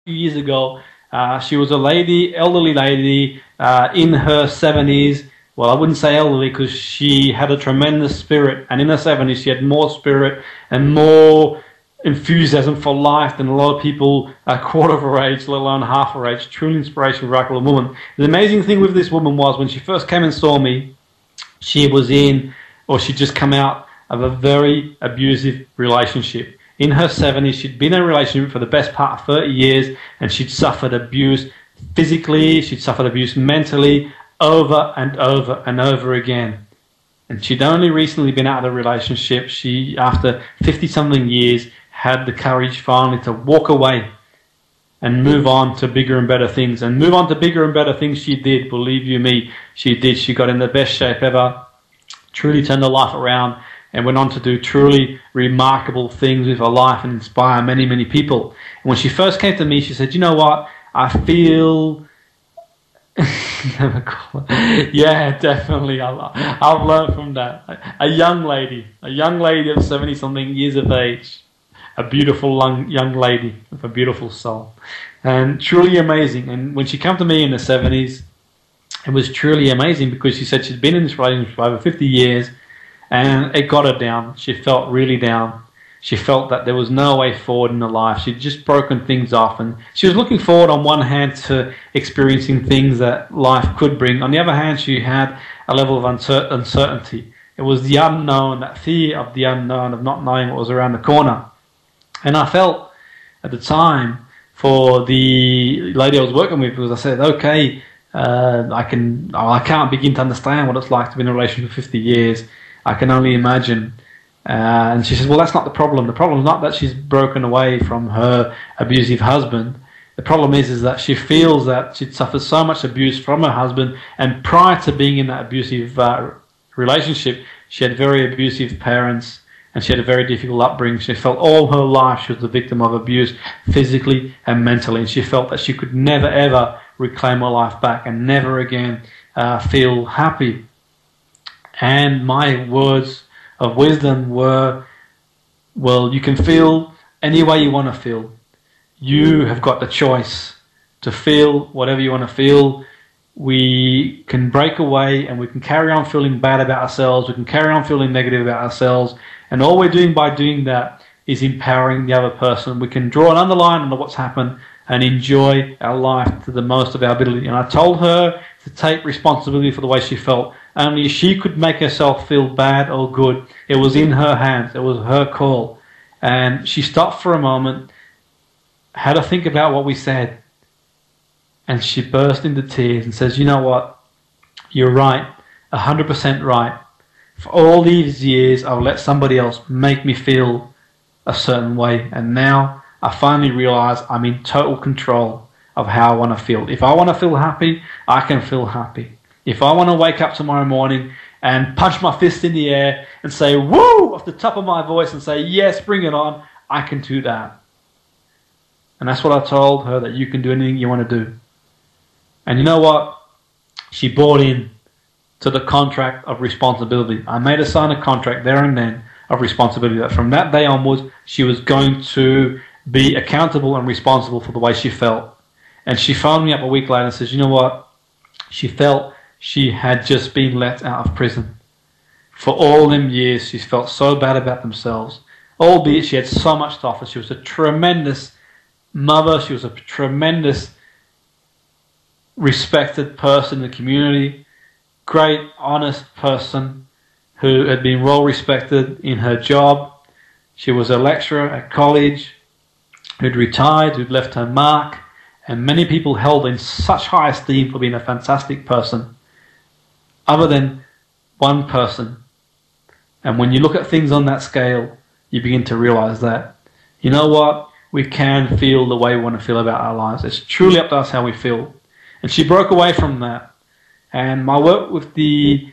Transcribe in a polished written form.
years ago. She was a lady, elderly lady, in her 70s. Well, I wouldn't say elderly because she had a tremendous spirit, and in her 70s she had more spirit and more enthusiasm for life than a lot of people a quarter of her age, let alone half her age. Truly inspirational, remarkable woman. The amazing thing with this woman was when she first came and saw me, she was in, or she'd just come out of a very abusive relationship. In her 70s, she'd been in a relationship for the best part of 30 years, and she'd suffered abuse physically, she'd suffered abuse mentally, over and over and over again. And she'd only recently been out of the relationship. She, after 50-something years, had the courage finally to walk away and move on to bigger and better things. And move on to bigger and better things she did, believe you me, she did. She got in the best shape ever, truly turned her life around, and went on to do truly remarkable things with her life and inspire many, many people. And when she first came to me, she said, you know what, I feel... yeah, definitely. I've learned from that. A young lady of 70-something years of age, a beautiful young lady with a beautiful soul, and truly amazing. And when she came to me in the 70s, it was truly amazing because she said she'd been in this relationship for over 50 years, and it got her down. She felt really down. She felt that there was no way forward in her life. She'd just broken things off, and she was looking forward on one hand to experiencing things that life could bring. On the other hand, she had a level of uncertainty. It was the unknown, that fear of the unknown, of not knowing what was around the corner. And I felt at the time for the lady I was working with, because I said, okay, I can't begin to understand what it's like to be in a relationship for 50 years. I can only imagine. And she says, well, that's not the problem. The problem is not that she's broken away from her abusive husband. The problem is that she feels that she'd suffered so much abuse from her husband, and prior to being in that abusive relationship, she had very abusive parents, and she had a very difficult upbringing. She felt all her life she was the victim of abuse, physically and mentally, and she felt that she could never ever reclaim her life back and never again feel happy. And my words of wisdom were, well, you can feel any way you want to feel. You have got the choice to feel whatever you want to feel. We can break away and we can carry on feeling bad about ourselves. We can carry on feeling negative about ourselves. And all we're doing by doing that is empowering the other person. We can draw an underline on what's happened and enjoy our life to the most of our ability. And I told her to take responsibility for the way she felt. Only she could make herself feel bad or good. It was in her hands. It was her call. And she stopped for a moment, had to think about what we said, and she burst into tears and says, you know what? You're right. 100% right. For all these years, I've let somebody else make me feel a certain way. And now I finally realize I'm in total control of how I want to feel. If I want to feel happy, I can feel happy. If I want to wake up tomorrow morning and punch my fist in the air and say, woo, off the top of my voice and say, yes, bring it on, I can do that. And that's what I told her, that you can do anything you want to do. And you know what? She bought in to the contract of responsibility. I made her sign a contract there and then of responsibility, that from that day onwards, she was going to be accountable and responsible for the way she felt. And she phoned me up a week later and says, you know what? She felt she had just been let out of prison. For all them years, she felt so bad about themselves. Albeit she had so much to offer. She was a tremendous mother. She was a tremendous respected person in the community. Great, honest person who had been well respected in her job. She was a lecturer at college who'd retired, who'd left her mark. And many people held her in such high esteem for being a fantastic person. Other than one person. And when you look at things on that scale, you begin to realize that, you know what, we can feel the way we want to feel about our lives. It's truly up to us how we feel. And she broke away from that. And my work with the